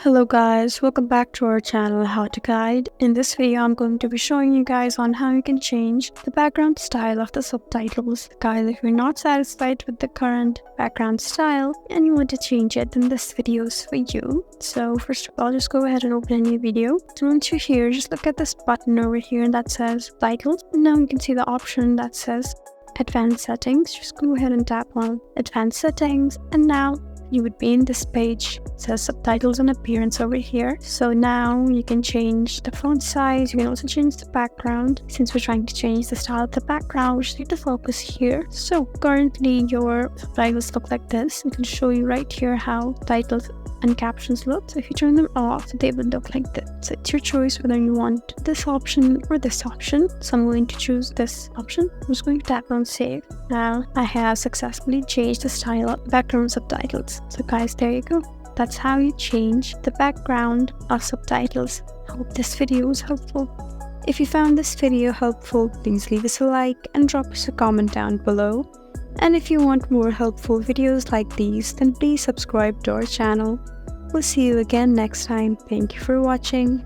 Hello guys, welcome back to our channel How to Guide. In this video I'm going to be showing you guys on how you can change the background style of the subtitles. Guys, if you're not satisfied with the current background style and you want to change it, then this video is for you. So first of all, just go ahead and open a new video. So once you're here, just look at this button over here that says Subtitles. And now you can see the option that says Advanced Settings. Just go ahead and tap on Advanced Settings, and now you would be in this page. It says Subtitles and Appearance over here. So now you can change the font size. You can also change the background. Since we're trying to change the style of the background, we just need to focus here. So currently your subtitles look like this. We can show you right here how titles and captions look. So if you turn them off, they will look like this. So it's your choice whether you want this option or this option. So I'm going to choose this option. I'm just going to tap on Save. Now I have successfully changed the style of background subtitles. So guys, there you go. That's how you change the background of subtitles. I hope this video was helpful. If you found this video helpful, please leave us a like and drop us a comment down below. And if you want more helpful videos like these, then please subscribe to our channel. We'll see you again next time. Thank you for watching.